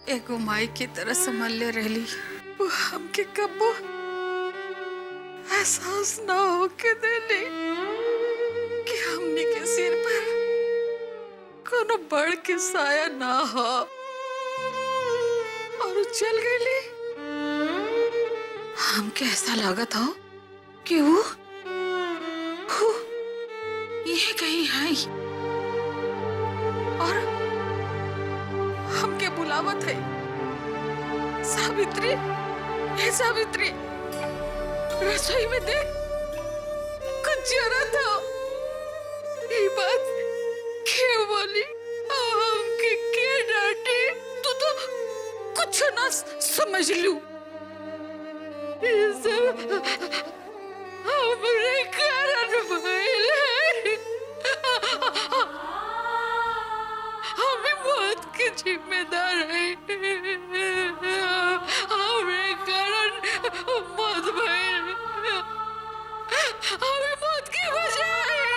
एगो माई की तरह संभाल ले रही। वो हमके कबो एहसास ना होके देली कि हमने के सिर पर कोनो बड़ के साया ना हो। और वो चल गई। हमके ऐसा लागत हो कि वो ये कहीं है और हमके बुलावत है। सावित्री, हे सावित्री, रसोई में देख, कुछ जरूरत हो। ये बात क्यों बोली? हमके क्या डांटे? तू तो कुछ ना समझ लू। ये सब हमरे कारण भइल है। हमें मौत की जिम्मेदार है। हमरे कारण मौत भइल। हमें मौत की वजह है।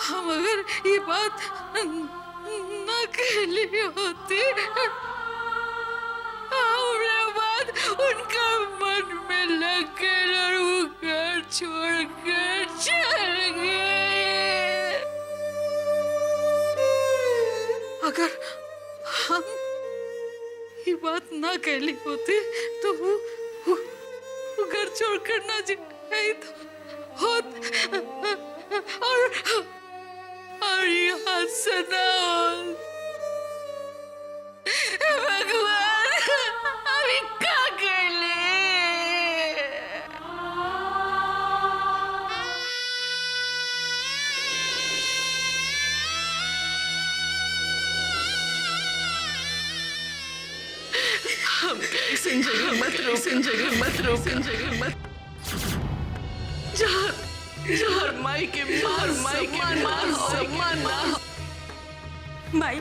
हम अगर ये बात न कहली होती, हमरे बाद उनका मन में लग गए और वो घर छोड़कर चल गए। अगर हम ये बात ना कहली होती तो वो घर छोड़कर ना जाए तो होत और यहाँ से ना हो। भगवान, अभी क्या कर ले? हम कैसे जगह मत जहर माई के मार सम्मान ना हो। माई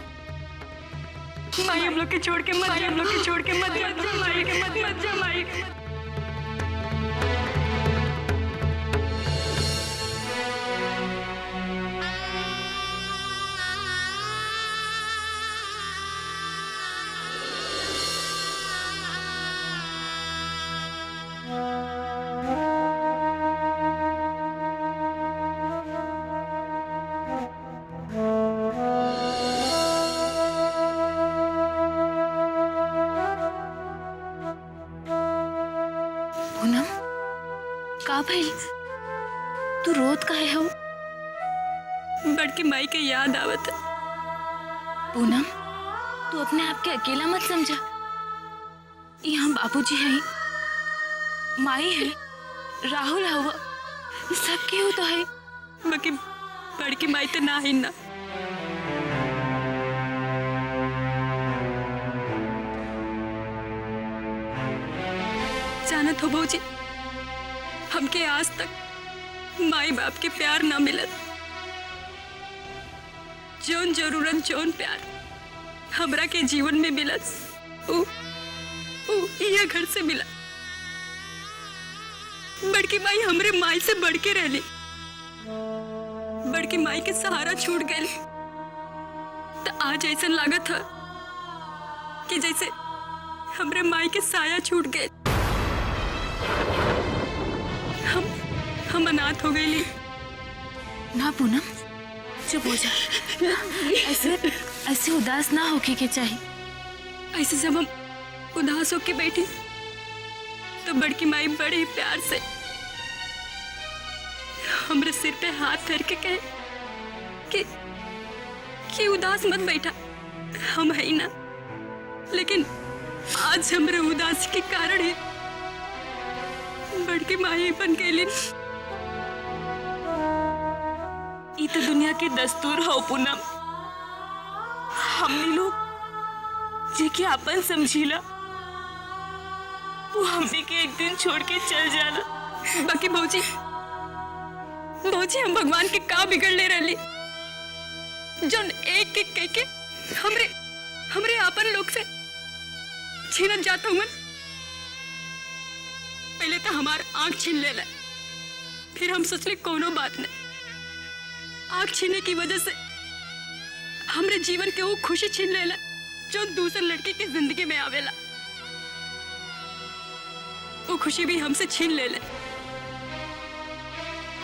हम लोग के छोड़ के मत जा, हम लोग के छोड़ के मत जा माई। पूनम, का भइल? तू रोत काहे हो? बड़की माई के याद आवत है। पूनम, तू अपने आप के अकेला मत समझा। यहाँ बाबूजी है, माई है, राहुल है, सब केहू तो है। बाकी बड़की माई तो ना ही ना। जानत हो भौजी, हमके आज तक माई बाप के प्यार ना मिलत। जौन जरूरत, जौन प्यार हमरा के जीवन में मिलत, ऊ यह घर से मिला। बड़की माई हमरे माई से बढ़ के रहली। बड़की माई के सहारा छूट गए तो आज ऐसा लागत है कि जैसे हमरे माई के साया छूट गए। हम अनाथ हो गई। ना पूनम, चुप हो जा। ऐसे उदास ना होके के चाहिए। ऐसे जब हम उदास होके बैठी तो बड़की माई बड़े ही प्यार से हमरे सिर पे हाथ धर के कहे कि उदास मत बैठा, हम है ना। लेकिन आज हमरे उदासी के कारण ही बड़की माई बन गई। ये तो दुनिया के दस्तूर हो पूनम। हमने लोग जेके अपन समझीला वो हमने के एक दिन छोड़ के चल जाला। बाकी भौजी हम भगवान के का बिगड़ ले रही, जोन एक एक कह के हमरे आपन लोग से छीनत जाता हूँ। पहले तो हमार आंख छीन ले, फिर हम सोचले कोनो बात नहीं। आंख छीने की वजह से हमरे जीवन के वो खुशी छीन ले, जो दूसरे लड़के की जिंदगी में आवेला वो खुशी भी हमसे छीन ले ले।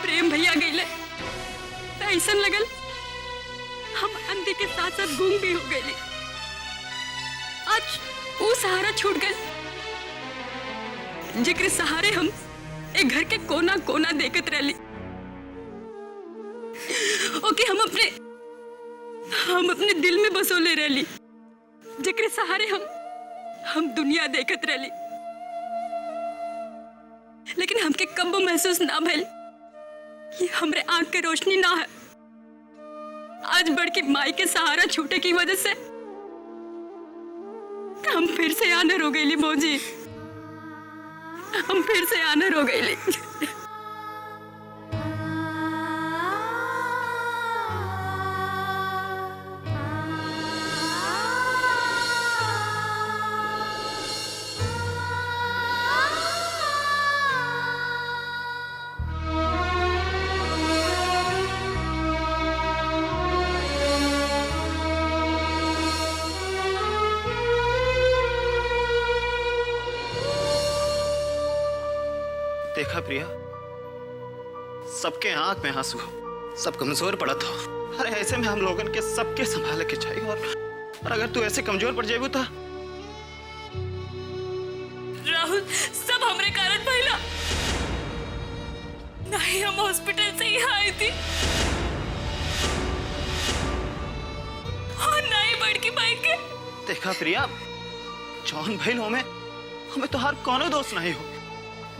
प्रेम भैया गईले तो ऐसा लगल हम अंधे के साथ साथ गूंग भी हो गए। आज वो सहारा छूट गए जिक्र सहारे हम एक घर के कोना कोना देखत रहली। ओके हम अपने दिल में बसोले रहली जिक्र सहारे हम दुनिया देखत रहली। लेकिन हमके कब महसूस ना भइल कि हमरे आंख के रोशनी ना है। आज बड़की माई के सहारा छूटे की वजह से हम फिर से आनर हो गईली मौजी, हम फिर से आनर हो गईली। देखा प्रिया, सबके आंख में आंसू, सब कमजोर पड़ा था। अरे ऐसे में हम लोगन के सबके संभाले के चाहिए। और अगर तू ऐसे कमजोर पड़ जाएगी तो राहुल, सब हमरे कारण भइला। नहीं हम हॉस्पिटल से यहाँ आई थी और नहीं बड़की भाई के। देखा प्रिया, जौन भइल हमें तो हर कोनो दोस्त नहीं हो।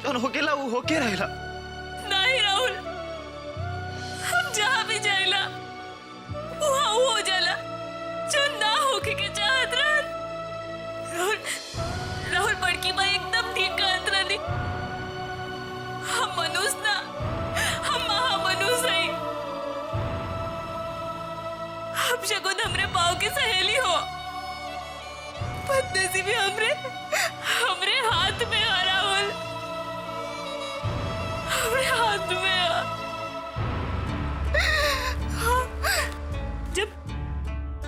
जौन होकेला वो होके रहेला। नहीं राहुल, हम जहाँ भी जाइला वहाँ वो हो जाला जो ना होके के चाहत रहल। राहुल बड़की भाई एकदम ठीक कहत रहली। हम मनुष्य ना, हम महामनुष्य हई। हम शगुन हमरे पाँव की सहेली हो, बदनसीबी हमरे हाथ में आ राहुल, हमरे हाथ में आ।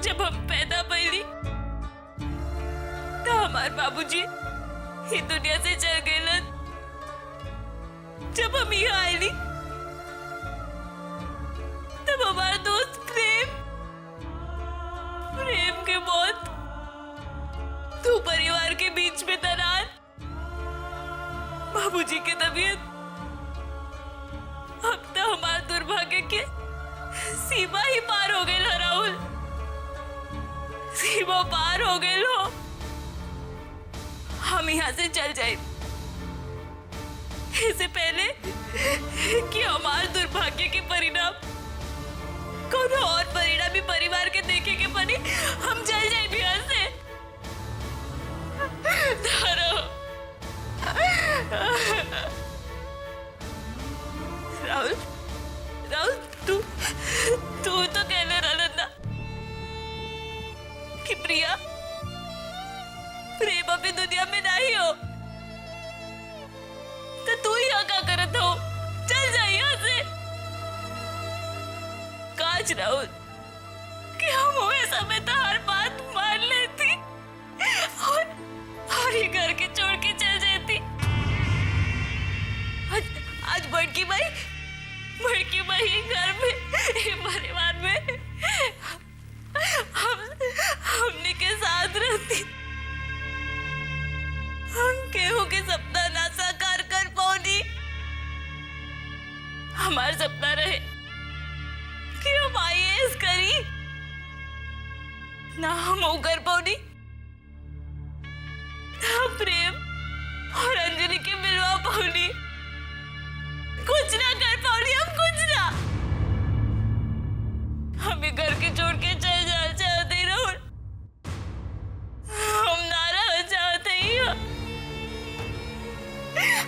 जब हम पैदा भइली तो हमार बाबूजी ये दुनिया से चल गए। जब हम यहाँ आईली तब हमारा दोस्त प्रेम के मौत, दो परिवार के बीच में दरार, बाबूजी की तबीयत, अब तो हमारे दुर्भाग्य के सीमा ही पार हो गए। राहुल, सीमा पार हो गए हो। हम यहाँ से चल जाए इससे पहले कि हमारे दुर्भाग्य के परिणाम कोनो और परिणामी परिवार के देखे के पड़ी, हम चल जाए यहाँ से। राहुल, तू तो कहने रहा ना कि प्रिया प्रेम अभी दुनिया में नहीं हो, तो तू यहाँ क्या करत हो? चल जा यहाँ से। काश राहुल कि हम हुए समय तो हर बात मान लेती और ये घर के छोड़ के चल जाती। आज बड़की भाई घर में, परिवार में हमने के साथ रहती। हम केहू के सपना ना साकार कर पाऊनी। हमारा सपना रहे कि हम IAS करी, ना हम वो कर पाऊनी, ना प्रेम और अंजलि के मिलवा पाऊनी। कुछ ना कर पाऊनी हम, कुछ ना। हमें घर के छोड़ के चल जाना चाहते ही राहुल, हम ना रह चाहते ही।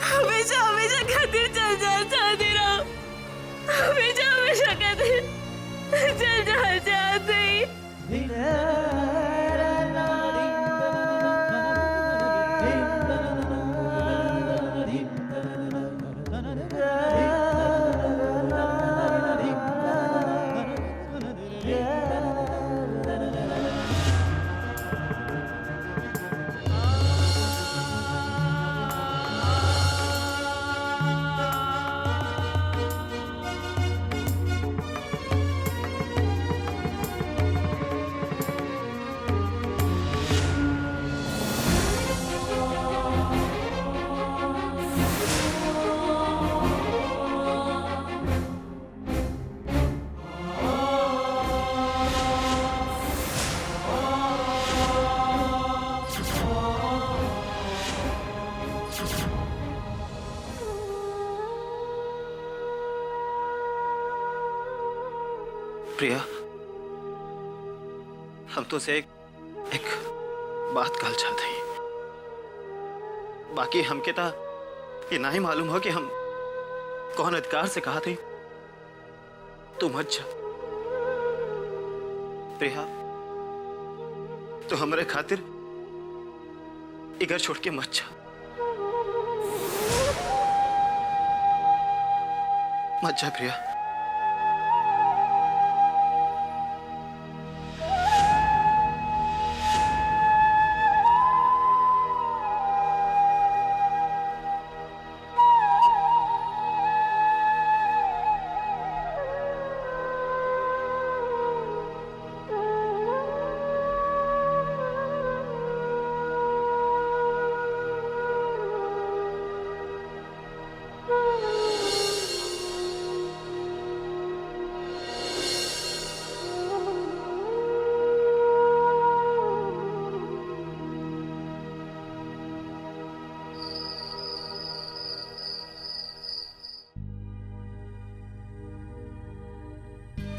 हमेशा खातिर चल जाना चाहते रहो, हमेशा खातिर चल जाना चाहते ही। प्रिया, हम तो से एक बात कहल चाहते हैं। बाकी हमके था ये ना ही मालूम हो कि हम कौन अधिकार से कहा थे तू मत जा। प्रिया, तो हमारे खातिर ये घर छोड़ के मत जा, मत जा प्रिया।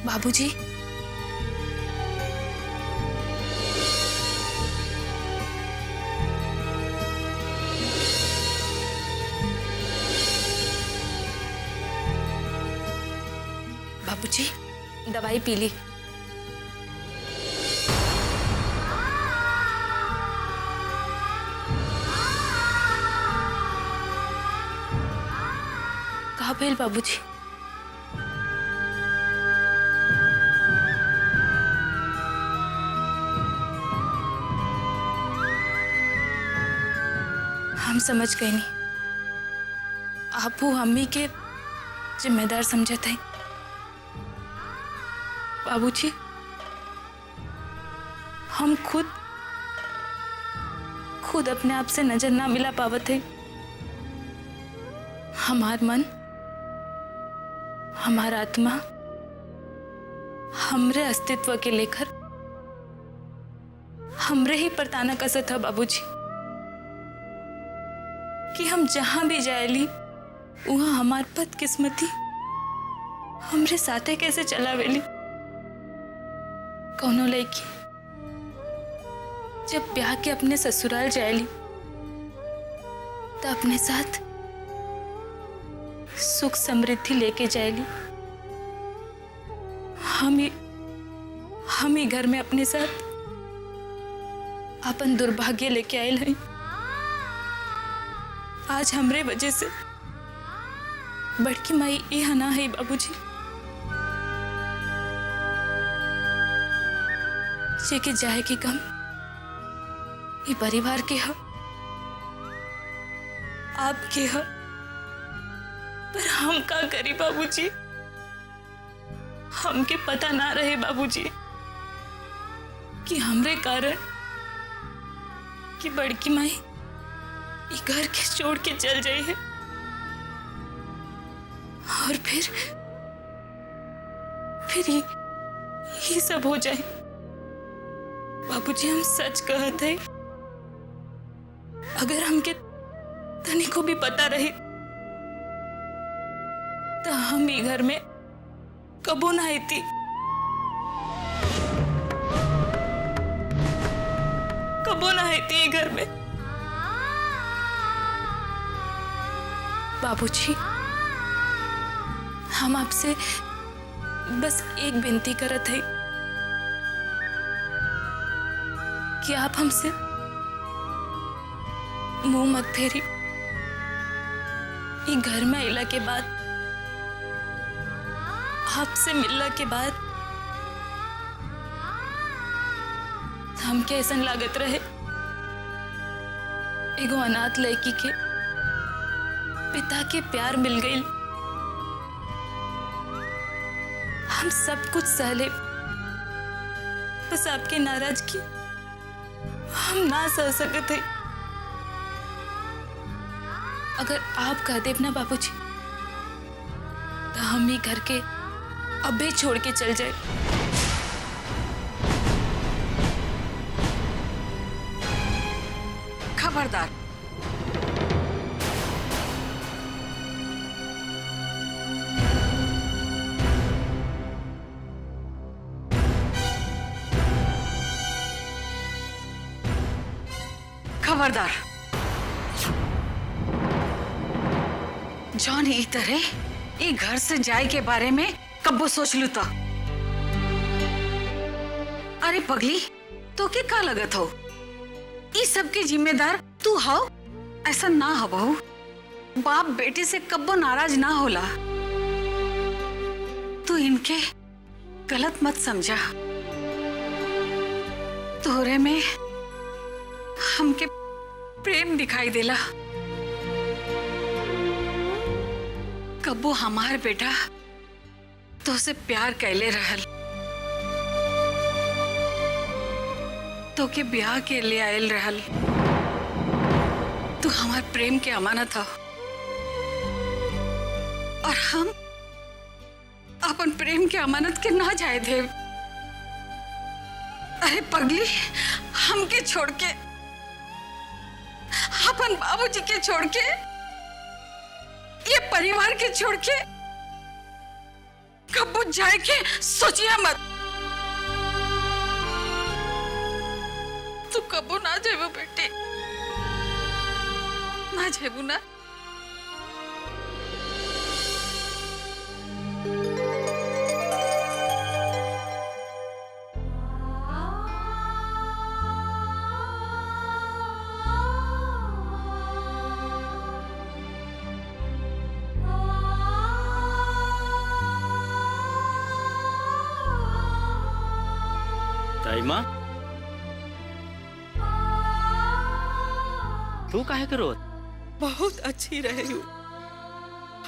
बाबूजी, बाबूजी, दवाई पी ली। कहाँ भेल बाबूजी? हम समझ गए नहीं, आप वो अम्मी के जिम्मेदार समझे थे। बाबूजी, हम खुद अपने आप से नजर ना मिला पावत है। हमार मन, हमार आत्मा, हमरे अस्तित्व के लेकर हमरे ही पर ताना कसत था बाबूजी कि हम जहां भी जाएली वहां हमार बदकिस्मती हमरे साथे कैसे चलावेली। कौनो लड़की जब ब्याह के अपने ससुराल जाएली तो अपने साथ सुख समृद्धि लेके जाएली। हम ही घर में अपने साथ अपन दुर्भाग्य लेके आयल हैं। आज हमरे वजह से बड़की माई यह ना है बाबूजी, जेके जाए की कम ये परिवार के ह, आपके ह। पर हम का करी बाबूजी, हमके पता ना रहे बाबूजी कि हमरे कारण कि बड़की माई ये घर के छोड़ के चल जाए है और फिर ये सब हो जाए। बाबूजी, हम सच कहते हैं, अगर हमके तनी को भी पता रही तो हम ही घर में कबो ना आती। कबो ना आती ये घर में। बाबूजी, हम आपसे बस एक विनती करत है कि आप हमसे मुंह मत फेरी। ये घर में आइला के बाद, आपसे मिलने के बाद हमके ऐसा लागत रहे एगो अनाथ लड़की के पिता के प्यार मिल गई। हम सब कुछ सहले, बस आपकी नाराजगी हम ना सह सकते। अगर आप कह देव ना बाबूजी तो हम ही घर के अबे छोड़ के चल जाए। खबरदार, खबरदार, जौन ई तरह ई घर से जाए के बारे में कब्बो सोच लू तो। अरे पगली, तो के का लगत हो? ई सब के जिम्मेदार तू हो? ऐसा ना हो बहू, बाप बेटे से कब्बो नाराज ना होला। तू इनके गलत मत समझा। तोरे में हमके प्रेम दिखाई देला। कब्बो हमार बेटा तो से प्यार कैले रहल, तो के ब्याह के लिए आयल रहल। तू हमार प्रेम के अमानत हो और हम अपन प्रेम के अमानत के ना जाए दे। अरे पगली, हमके छोड़ के, अपन बाबूजी के छोड़ के, ये परिवार के छोड़ के कब्बो जाए के सोचिया मत। तू कब्बो ना जेबो बेटे, ना जेबू ना। ताई माँ, तू काहे करो? बहुत अच्छी रहे हूँ,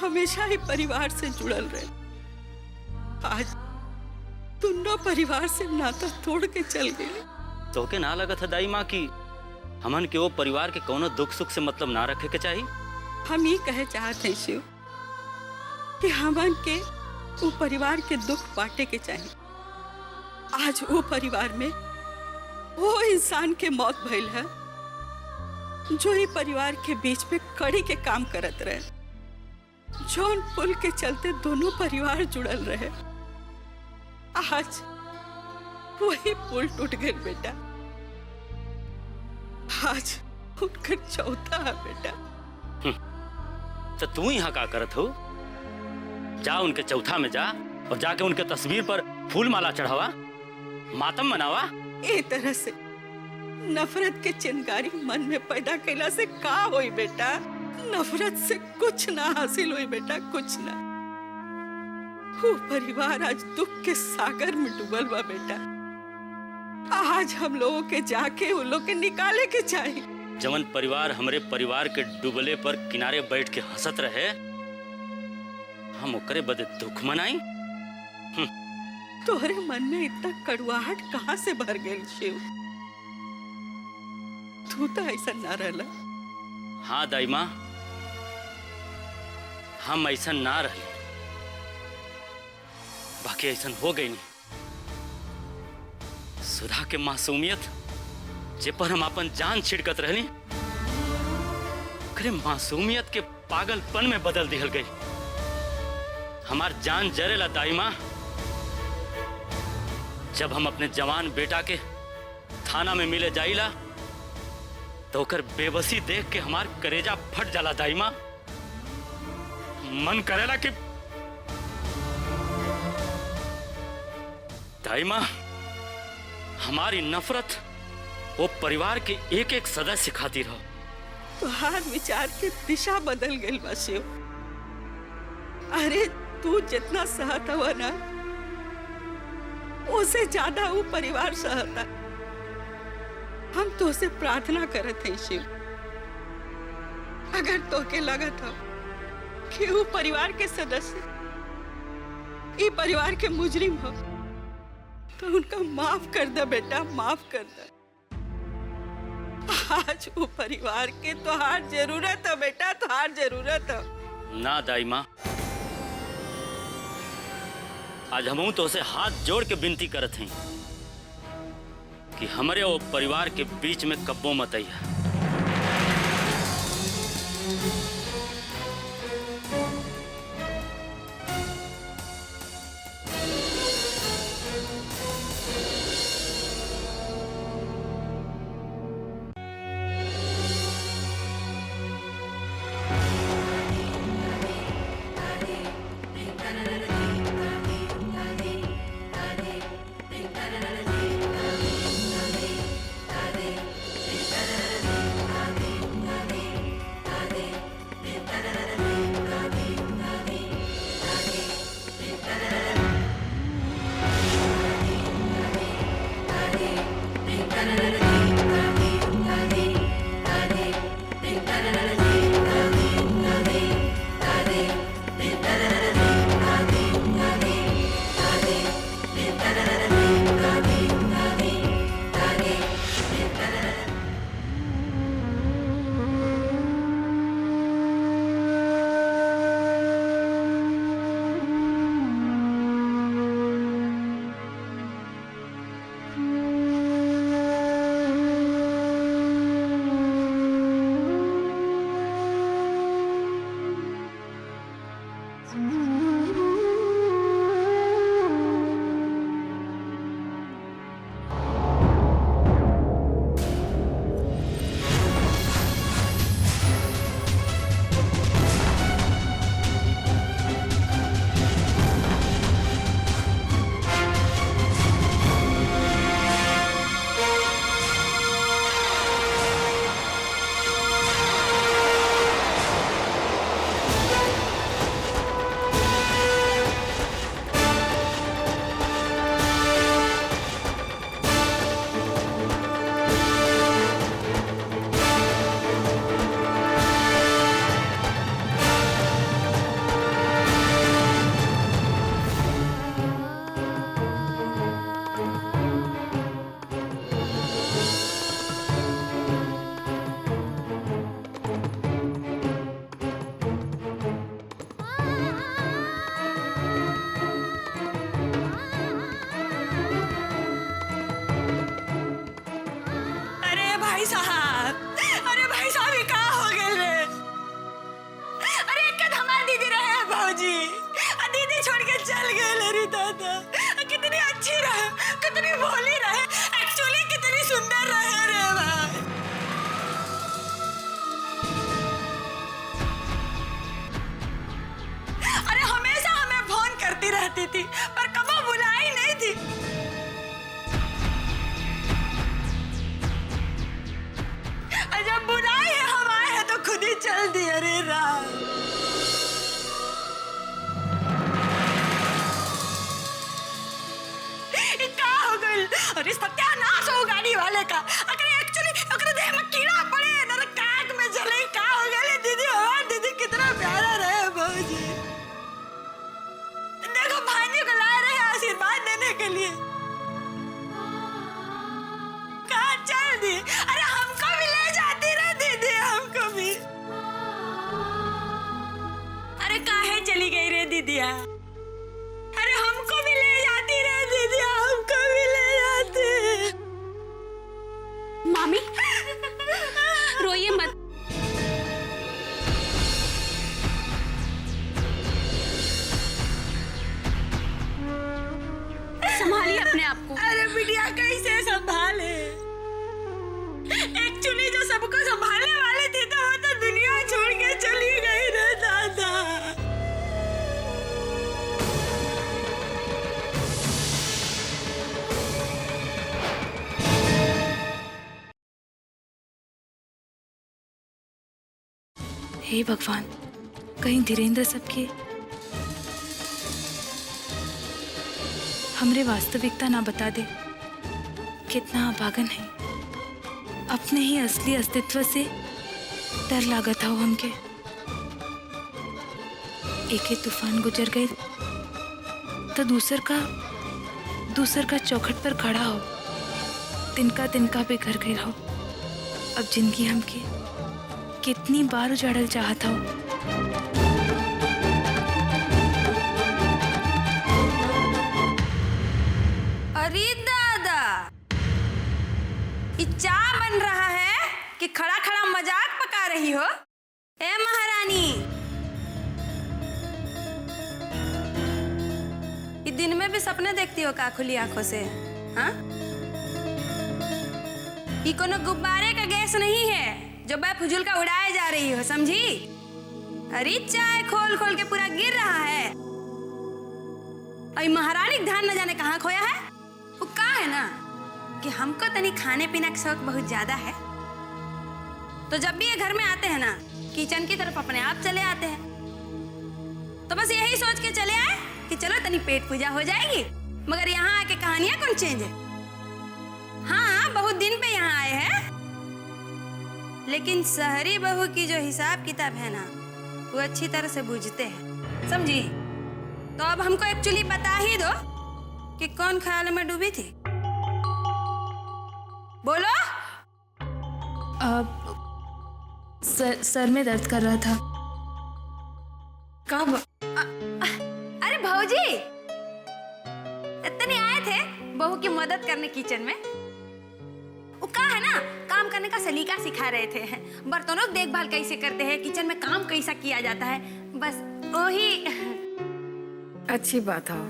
हमेशा ही परिवार से जुड़ल रहे। आज दोनों परिवार से नाता तोड़ के चल गए। तो के ना लगत है दाई माँ कि हमन के वो परिवार के कोनो दुख सुख से मतलब ना रखे के चाहिए? हम ये कहे चाहते हैं शिव कि हमन के वो परिवार के दुख बांटे के चाहिए। आज वो परिवार में वो इंसान के मौत भइल है जो ही परिवार के बीच में कड़ी के काम करत रहे, जौन पुल के चलते दोनों परिवार जुड़ल रहे। आज वही पुल टूट गए बेटा। आज उनका चौथा है बेटा। तो तू यहाँ का करत हो? जा उनके चौथा में जा और जाके उनके तस्वीर पर फूल माला चढ़ावा, मातम मनावा। ए तरह से नफरत के चिंगारी मन में पैदा कैला से का होई बेटा? नफरत से कुछ ना हासिल हुई बेटा, कुछ ना। वो परिवार आज दुख के सागर में डूबल बा बेटा। आज हम लोगों के जाके उन लोग के निकाले के चाहिए। जवन परिवार हमरे परिवार के डूबले पर किनारे बैठ के हंसत रहे, हम ओकरे बदे दुख मनाई? तोहरे मन में इतना कड़वाहट कहाँ से भर गई शिव? तू तो ऐसा ना रहला। हाँ दाई माँ, हम ऐसा ना रहे, बाकी ऐसा हो गई नहीं। सुधा के मासूमियत जे पर हम अपन जान छिड़कत रहनी, ओकरे मासूमियत के पागलपन में बदल दिहल गई। हमार जान जरेला दाई माँ। जब हम अपने जवान बेटा के थाना में मिले जाइला तो ओकर बेबसी देख के हमार करेजा फट जाला दाई माँ। मन करेला कि दाई माँ, हमारी नफरत वो परिवार के एक एक सदस्य खातिर हो। तुहार विचार की दिशा बदल गई बा शिव। अरे तू जितना सहता हुआ ना, उससे ज्यादा वो परिवार सहता। हम तो से प्रार्थना करत हैं शिव, अगर तो के लगत हो कि वो परिवार के सदस्य ये परिवार के मुजरिम हो तो उनका माफ कर दे बेटा, माफ कर दे। आज वो परिवार के तोहार जरूरत है बेटा, तोहार जरूरत है। ना दाई माँ, आज हम तो उसे हाथ जोड़ के विनती करत हैं कि हमारे वो परिवार के बीच में कब्बो मत आइया। थी पर कबो बुलाई नहीं थी। जब बुलाई है हम आए हैं तो खुद ही चल दी। अरे राम क्या हो गई? अरे सत्यानाश हो गाड़ी वाले का। अगर एक्चुअली अगर देह में कीड़ा पड़े ना काट में जले क्या हो गया? दीदी हमारी दीदी कितना प्यारा रहे भौजी। देखो भांजी को ला रहे हैं आशीर्वाद देने के लिए। कहाँ चल दी? अरे हमको भी ले जाती रहे दीदी, हमको भी। अरे काहे चली गई रे दीदिया? अरे हमको भी ले जाती रे दीदी, हमको भी ले जाती। मामी रोइए मत। संभालिए अपने आप को। अरे बिटिया कैसे संभाले? एक्चुअली जो सबको संभालने वाली थी तो वो तो दुनिया छोड़ के चली गई रे दादा। हे भगवान, कहीं धीरेन्द्र सबके हमरे वास्तविकता ना बता दे। कितना अभागन है, अपने ही असली अस्तित्व से डर लागत हो हमके। एक तूफान गुजर गए तो दूसर का चौखट पर खड़ा हो, तिनका पे घर गए रहो। अब जिंदगी हमके कितनी बार उजाड़ल चाहता हो। अरे दादा, ये चा बन रहा है कि खड़ा खड़ा मजाक पका रही हो? ए महारानी, ये दिन में भी सपने देखती हो का खुली आंखों से? हाँ, ये कोनो गुब्बारे का गैस नहीं है जो बेफुजूल का उड़ाए जा रही हो, समझी? अरे चाय खोल खोल के पूरा गिर रहा है। और महारानी ध्यान न जाने कहाँ खोया है। वो कहा है ना कि हमको तनी खाने पीने का शौक बहुत ज्यादा है, तो जब भी ये घर में आते हैं ना किचन की तरफ अपने आप चले आते हैं। तो बस यही सोच के चले आए कि चलो तनी पेट पूजा हो जाएगी, मगर यहाँ आके कहानियां कौन चेंज है। हाँ, बहुत दिन पे यहाँ आए हैं। लेकिन शहरी बहू की जो हिसाब किताब है ना, वो अच्छी तरह से बूझते हैं, समझी? तो अब हमको एक्चुअली बता ही दो कि कौन ख्याल में डूबी थी। बोलो। सर में दर्द कर रहा था। कब? अरे भौजी, इतने आए थे बहू की मदद करने किचन में। वो का है ना, काम करने का सलीका सिखा रहे थे, बर्तनों की देखभाल कैसे करते हैं, किचन में काम कैसा किया जाता है, बस वही। अच्छी बात हो,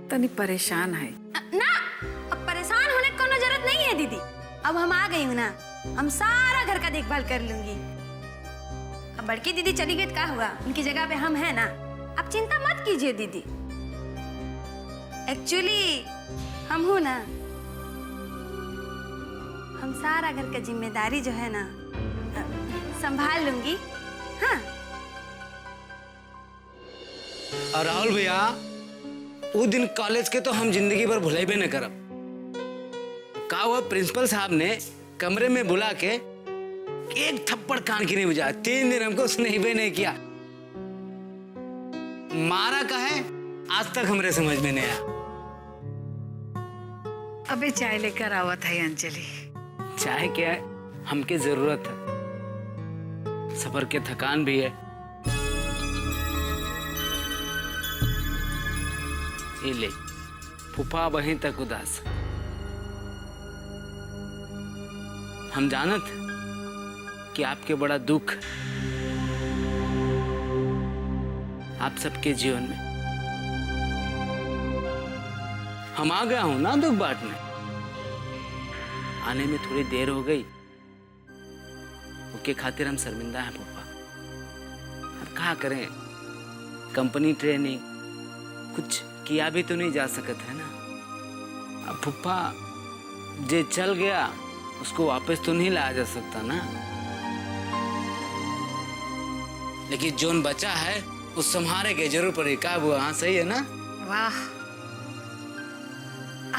तनी परेशान है ना। अब परेशान होने की कोनो जरूरत नहीं है दीदी। अब हम आ गई हूँ ना, हम सारा घर का देखभाल कर लूंगी। अब बड़की दीदी चली गई तो क्या हुआ, उनकी जगह पे हम हैं ना। अब चिंता मत कीजिए दीदी। एक्चुअली हम हूँ ना, हम सारा घर का जिम्मेदारी जो है ना संभाल लूंगी। हाँ। और राहुल भैया, वो दिन कॉलेज के तो हम जिंदगी भर भुलाइबे न करब। का हुआ, प्रिंसिपल साहब ने कमरे में बुला के एक थप्पड़ कान की नहीं बजाया। 3 दिन हमको उसने हिबे नहीं किया। मारा का है आज तक हमरे समझ में नहीं आया। अबे चाय लेकर आवत है अंजलि। चाहे क्या है, हमके जरूरत है, सफर के थकान भी है। ये ले, फूफा वहीं तक उदास। हम जानत कि आपके बड़ा दुख आप सबके जीवन में। हम आ गया हूं ना दुख बांटने। आने में थोड़ी देर हो गई, उसके खातिर हम शर्मिंदा हैं फूफा। अब क्या करें, कंपनी ट्रेनिंग कुछ किया भी तो नहीं जा सकत है ना। अब फूफा जे चल गया उसको वापस तो नहीं लाया जा सकता ना। लेकिन जोन बचा है उस संहारे के जरूर पड़े। का बुआ, हाँ सही है ना? वाह,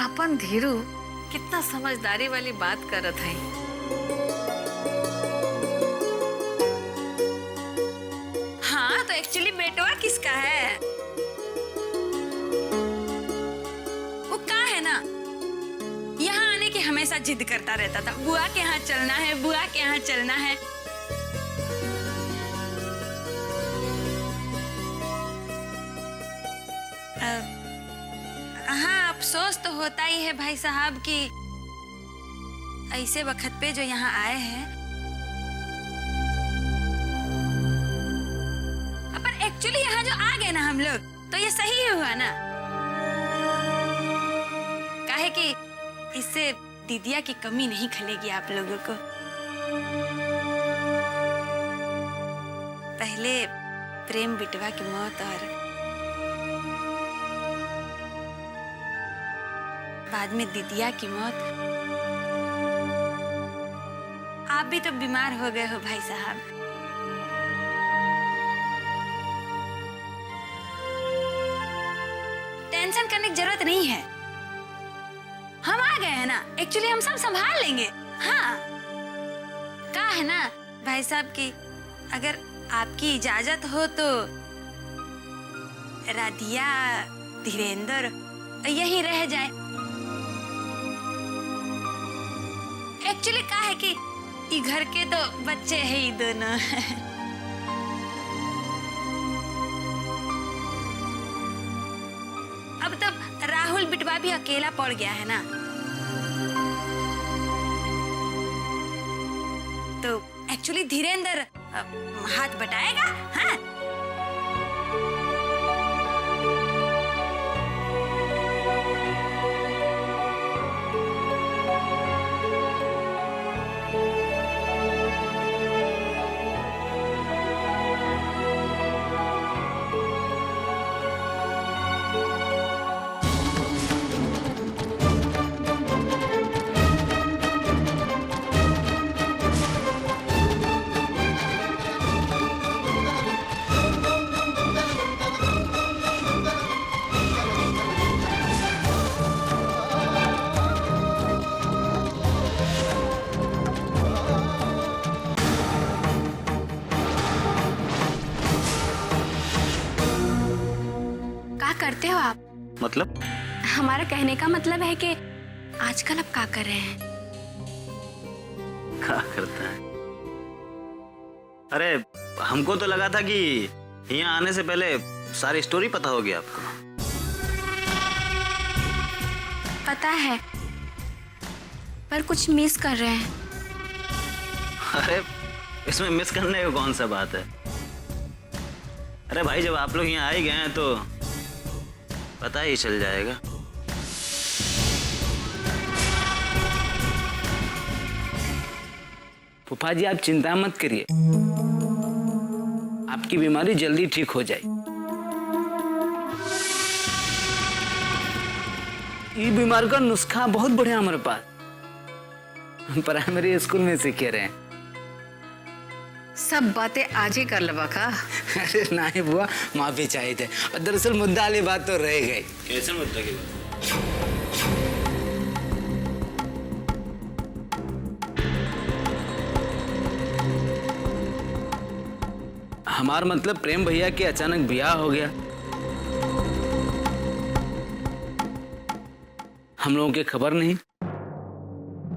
अपन धीरू कितना समझदारी वाली बात करत है। हाँ, तो एक्चुअली बेटवा किसका है? वो का है ना, यहाँ आने की हमेशा जिद करता रहता था, बुआ के यहाँ चलना है, बुआ के यहाँ चलना है। हाँ, अफसोस तो होता ही है भाई साहब कि ऐसे वक्त पे जो यहाँ आए हैं। पर एक्चुअली यहाँ जो आ गए ना हम लोग, तो ये सही ही हुआ ना। काहे कि इससे दीदिया की कमी नहीं खलेगी आप लोगों को। पहले प्रेम बिटवा की मौत और बाद में दीदिया की मौत। आप भी तो बीमार हो गए हो भाई साहब। टेंशन करने की जरूरत नहीं है, हम आ गए हैं ना। एक्चुअली हम सब संभाल लेंगे। हाँ, क्या है ना भाई साहब की, अगर आपकी इजाजत हो तो राधिया, धीरेंद्र यहीं रह जाए। एक्चुअली क्या है कि ये घर के तो बच्चे हैं ही दोनों। अब तो राहुल बिटवा भी अकेला पड़ गया है ना, तो एक्चुअली धीरेंद्र हाथ बटाएगा। हाँ, करते हो आप? मतलब? हमारा कहने का मतलब है कि आजकल आप क्या कर रहे हैं? क्या करता है? अरे हमको तो लगा था कि यहाँ आने से पहले सारी स्टोरी पता होगी आपको। पता है, पर कुछ मिस कर रहे हैं। अरे इसमें मिस करने की कौन सा बात है? अरे भाई जब आप लोग यहाँ आ ही गए हैं तो पता ही चल जाएगा। फूफा जी आप चिंता मत करिए, आपकी बीमारी जल्दी ठीक हो जाए। ये बीमारी का नुस्खा बहुत बढ़िया हमारे पास, हम प्राइमरी स्कूल में सीखे रहे हैं। सब बातें आज ही कर लेवा का। अरे नहीं बुआ, माफी चाहिए थे, और दरअसल मुद्दा वाली बात तो रह गई। कैसे मुद्दा की बात? हमारा मतलब प्रेम भैया के अचानक ब्याह हो गया। हम लोगों के खबर नहीं।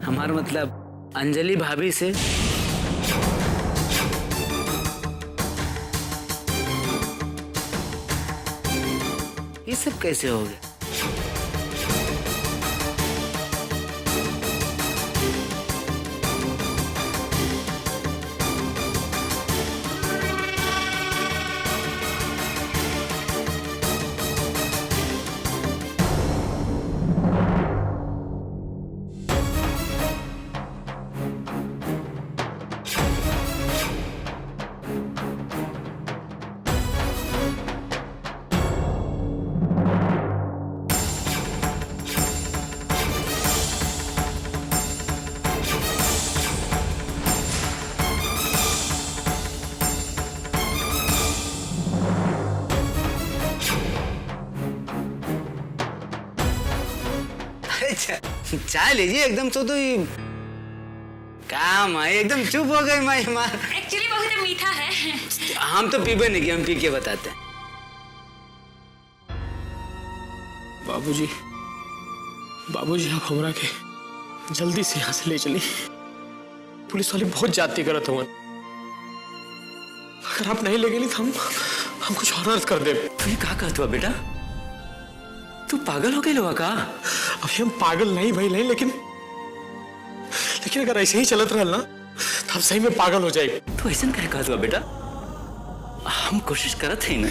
हमारा मतलब अंजलि भाभी से। ये सब कैसे हो गया? चाय लीजिए, एकदम तो ये काम है, एकदम चुप हो गई माँ। एक्चुअली बहुत मीठा है। हम तो पीबे नहीं कि हम पी के बताते हैं। बाबूजी, बाबूजी आप हमरा के जल्दी से यहाँ से ले चली। पुलिस वाले बहुत जाती करत हुआ, अगर आप नहीं ले गए तो हम कुछ और अर्थ कर दे। तू क्या कहत हुआ बेटा? तू पागल हो गए लोगा का? अभी हम पागल नहीं भाई नहीं, लेकिन अगर ऐसे ही चलत रहा ना तो हम सही में पागल हो जाए। तू ऐसा कह कहत हुआ बेटा? हम कोशिश करत ही ना।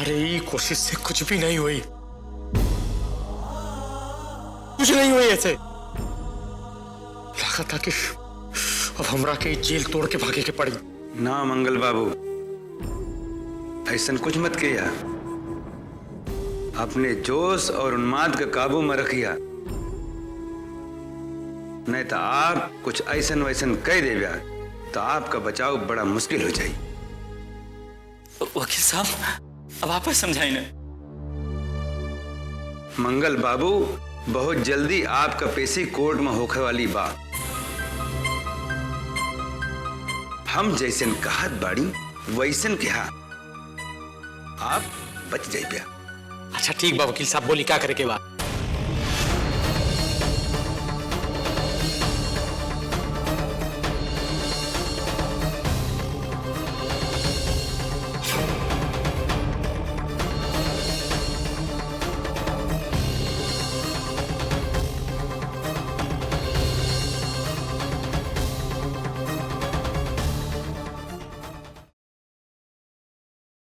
अरे ये कोशिश से कुछ भी नहीं हुई, कुछ नहीं हुई। ऐसे लगा था कि अब हमरा के जेल तोड़ के भागे के पड़ी। ना मंगल बाबू, ऐसा कुछ मत किया। अपने जोश और उन्माद का काबू में रखिया, नहीं तो आप कुछ ऐसन वैसन कह देगा तो आपका बचाव बड़ा मुश्किल हो जाए। वकील साहब अब आप समझाइए ना। मंगल बाबू, बहुत जल्दी आपका पेशी कोर्ट में होने वाली बात। हम जैसन कहत बाड़ी वैसन कहा, आप बच जाइए। अच्छा ठीक बा वकील साहब, बोली क्या करे के बाद?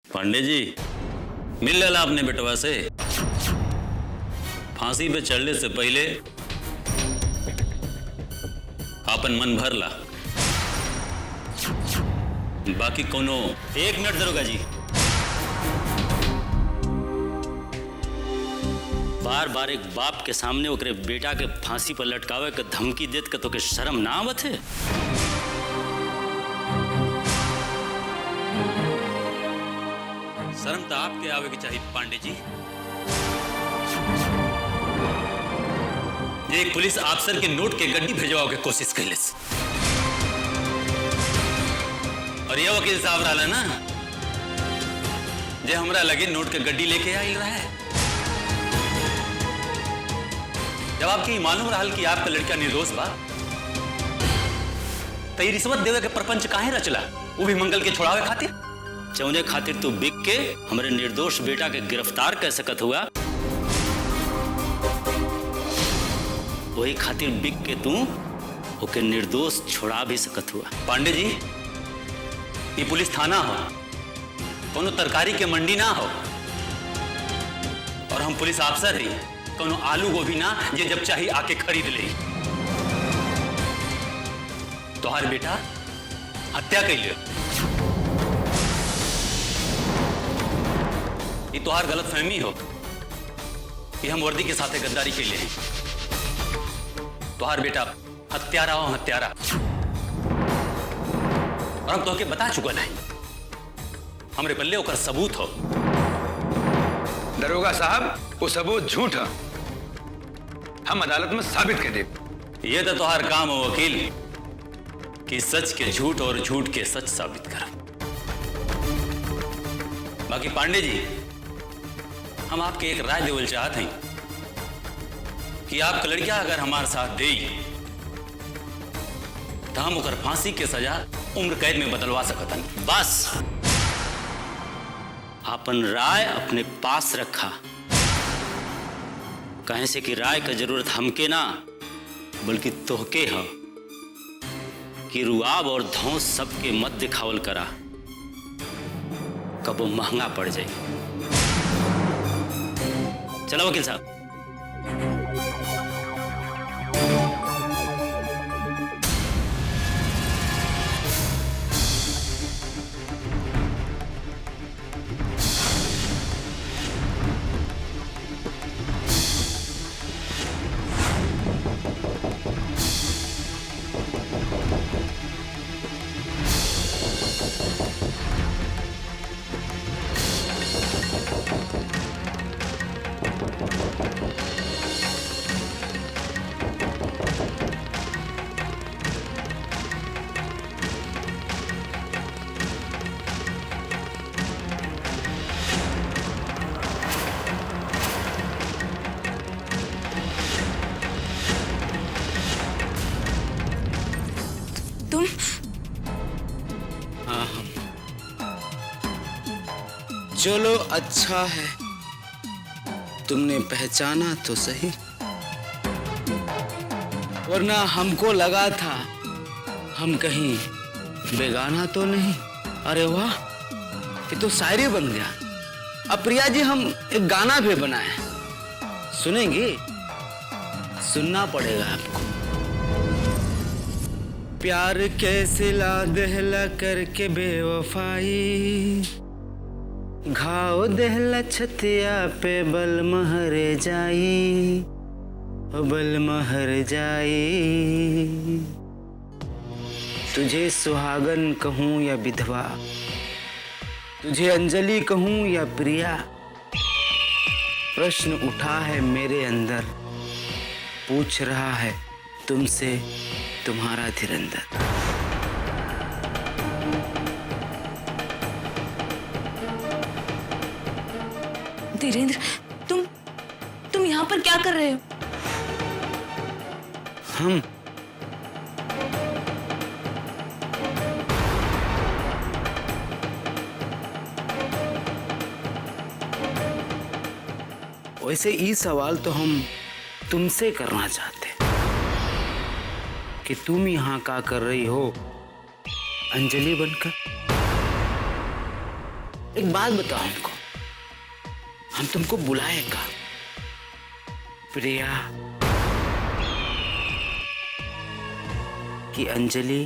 पांडे जी, मिल रहा आपने बेटवा से? फांसी पे चढ़ने से पहले आपन मन भर ला। बाकी कोनो एक मिनट दरोगा जी, बार बार एक बाप के सामने ओकरे बेटा के फांसी पर लटकावे के धमकी देत के तो के शर्म ना आवत है? शर्म तो आपके आवे की चाहिए पांडे जी। एक पुलिस अफसर के नोट के गड्डी भेजवाओ के कोशिश कर ले, और ये वकील साहब रहा ना जे हमरा लगे नोट के गड्डी लेके आई रहा है। जब आपके मालूम रहल कि आपका लड़का निर्दोष बा तो ये रिश्वत देवे के प्रपंच काहे रचला, वो भी मंगल के छोड़ावे खातिर? जौने खातिर तू बिक के हमारे निर्दोष बेटा के गिरफ्तार कर सकत हुआ, वही खातिर बिक के तू ओके निर्दोष छोड़ा भी सकत हुआ। पांडे जी, ये पुलिस थाना हो, कोनो तरकारी के मंडी ना हो, और हम पुलिस अफसर ही कोनो आलू गोभी ना ये जब चाहिए आके खरीद ले। तोहार बेटा हत्या कैले, ये तोहार गलत फहमी हो कि हम वर्दी के साथे गद्दारी कैले हैं। तोहार बेटा हत्यारा हो, हत्यारा। और हम तोहके बता चुका नहीं, हमरे बल्ले ओकर सबूत हो। दरोगा साहब, वो सबूत झूठ है, हम अदालत में साबित कर दे। ये तो तोहार काम हो वकील कि सच के झूठ और झूठ के सच साबित कर। बाकी पांडे जी, हम आपके एक राय देवल चाहते हैं कि आपका लड़का अगर हमारे साथ दे तो हम ओकर फांसी के सजा उम्र कैद में बदलवा सकतन। बस अपन राय अपने पास रखा, कहे से कि राय का जरूरत हमके ना बल्कि तोहके है कि रुआब और धौंस सबके मत दिखावल करा, कब वो महंगा पड़ जाए। चलो वकील साहब। चलो अच्छा है, तुमने पहचाना तो सही, वरना हमको लगा था हम कहीं बेगाना तो नहीं। अरे वाह, ये तो शायरी बन गया। अब प्रिया जी, हम एक गाना भी बनाए, सुनेंगे? सुनना पड़ेगा आपको। प्यार कैसे ला दहला करके बेवफाई, घाव दहला छतिया पे बल महर जाई, बल महर जाई। तुझे सुहागन कहूँ या विधवा, तुझे अंजलि कहूँ या प्रिया, प्रश्न उठा है मेरे अंदर, पूछ रहा है तुमसे तुम्हारा धीरंदर। धीरेन्द्र, तुम यहाँ पर क्या कर रहे हो? हम वैसे ये सवाल तो हम तुमसे करना चाहते कि तुम यहाँ क्या कर रही हो अंजलि बनकर। एक बात बताओ हमको, हम तुमको बुलाएगा प्रिया कि अंजलि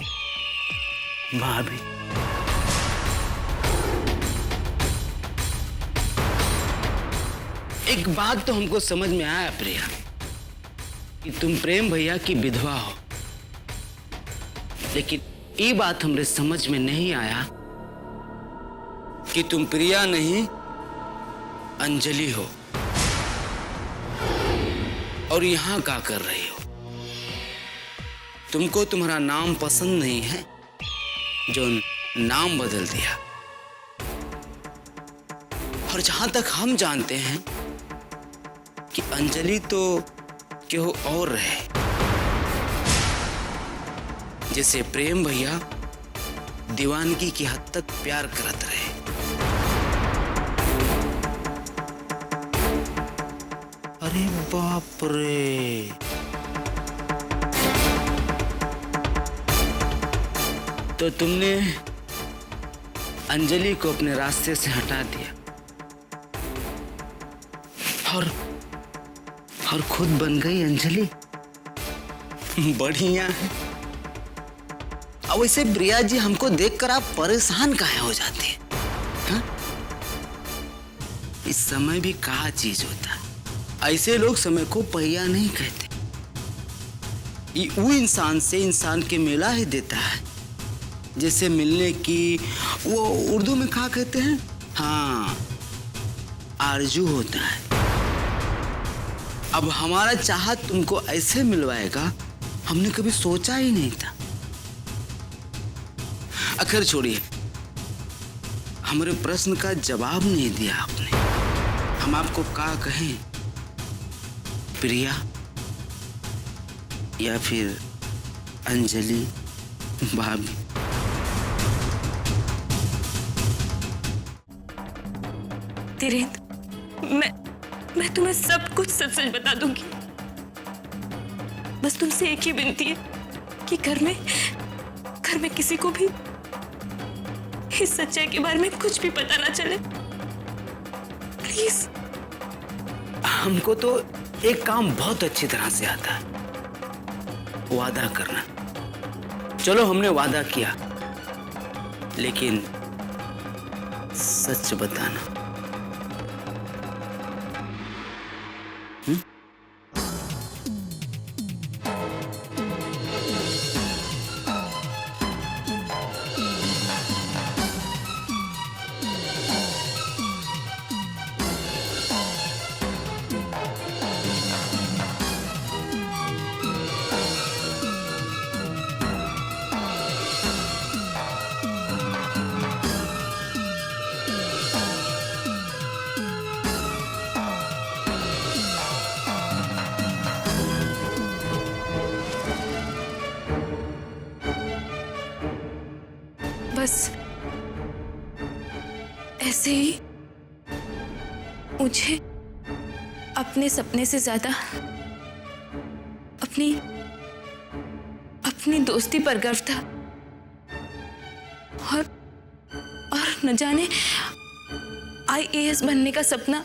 भाभी? एक बात तो हमको समझ में आया प्रिया कि तुम प्रेम भैया की विधवा हो, लेकिन ये बात हमरे समझ में नहीं आया कि तुम प्रिया नहीं अंजलि हो और यहाँ क्या कर रही हो। तुमको तुम्हारा नाम पसंद नहीं है जो नाम बदल दिया, और जहां तक हम जानते हैं कि अंजलि तो केहू और रहे, जैसे प्रेम भैया दीवानगी की हद तक प्यार करत रहे। अरे बाप रे, तो तुमने अंजलि को अपने रास्ते से हटा दिया और खुद बन गई अंजलि। बढ़िया है। अब वैसे प्रिया जी, हमको देखकर आप परेशान काहे हो जाते हैं? हाँ? इस समय भी क्या चीज होता है? ऐसे लोग समय को पहिया नहीं कहते। ये वो इंसान से इंसान के मिला ही देता है, जैसे मिलने की वो उर्दू में क्या कहते हैं? हाँ, आरजू होता है। अब हमारा चाहत तुमको ऐसे मिलवाएगा, हमने कभी सोचा ही नहीं था। आखिर छोड़िए, हमारे प्रश्न का जवाब नहीं दिया आपने। हम आपको क्या कहें, प्रिया या फिर अंजलि भाभी? धीरेन्द्र, मैं तुम्हें सब कुछ सच सच बता दूंगी। बस तुमसे एक ही विनती है कि घर में किसी को भी इस सच्चाई के बारे में कुछ भी पता ना चले, प्लीज। हमको तो एक काम बहुत अच्छी तरह से आता है, वादा करना। चलो, हमने वादा किया, लेकिन सच बताना। बस ऐसे ही मुझे अपने सपने से ज्यादा अपनी दोस्ती पर गर्व था। और न जाने IAS बनने का सपना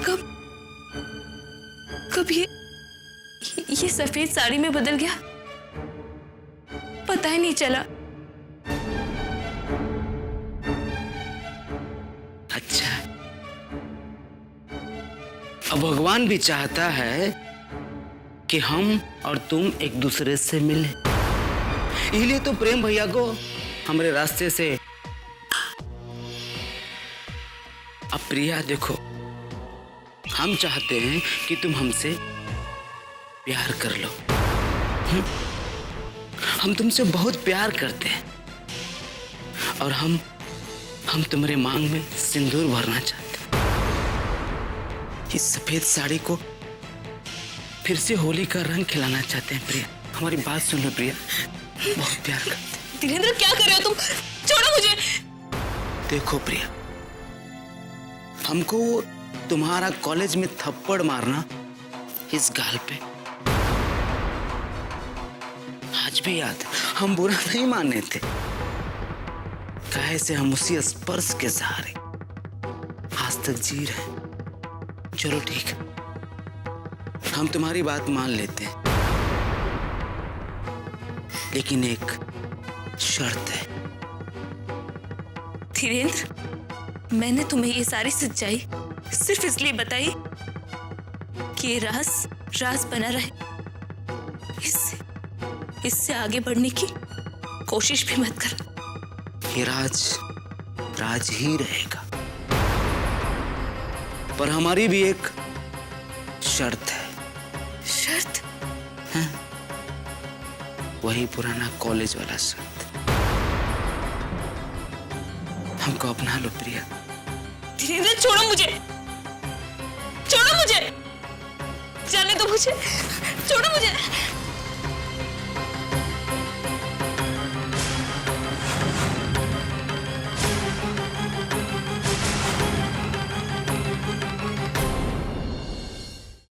कब ये सफेद साड़ी में बदल गया, पता ही नहीं चला। अच्छा, अब भगवान भी चाहता है कि हम और तुम एक दूसरे से मिले, इसलिए तो प्रेम भैया को हमारे रास्ते से। अब प्रिया देखो, हम चाहते हैं कि तुम हमसे प्यार कर लो। हम तुमसे बहुत प्यार करते हैं और हम तुम्हारे मांग में सिंदूर भरना चाहते हैं। इस सफेद साड़ी को फिर से होली का रंग खिलाना चाहते हैं। प्रिया, हमारी बात सुन लो प्रिया, बहुत प्यार करते हैं। धीरेन्द्र, क्या कर रहे हो तुम? छोड़ो मुझे। देखो प्रिया, हमको तुम्हारा कॉलेज में थप्पड़ मारना इस गाल पे आज भी याद है। हम बुरा नहीं माने थे, कैसे हम उसी स्पर्श के सहारे आज तक जी रहे। चलो ठीक है, हम तुम्हारी बात मान लेते हैं, लेकिन एक शर्त है। धीरेन्द्र, मैंने तुम्हें ये सारी सच्चाई सिर्फ इसलिए बताई कि ये राज बना रहे। इससे आगे बढ़ने की कोशिश भी मत कर। ये राज ही रहेगा, पर हमारी भी एक शर्त है। शर्त? हाँ, वही पुराना कॉलेज वाला शर्त। हमको अपना लो प्रिया। धीरेन्द्र, छोड़ो मुझे, छोड़ो मुझे। जाने दो मुझे, छोड़ो मुझे।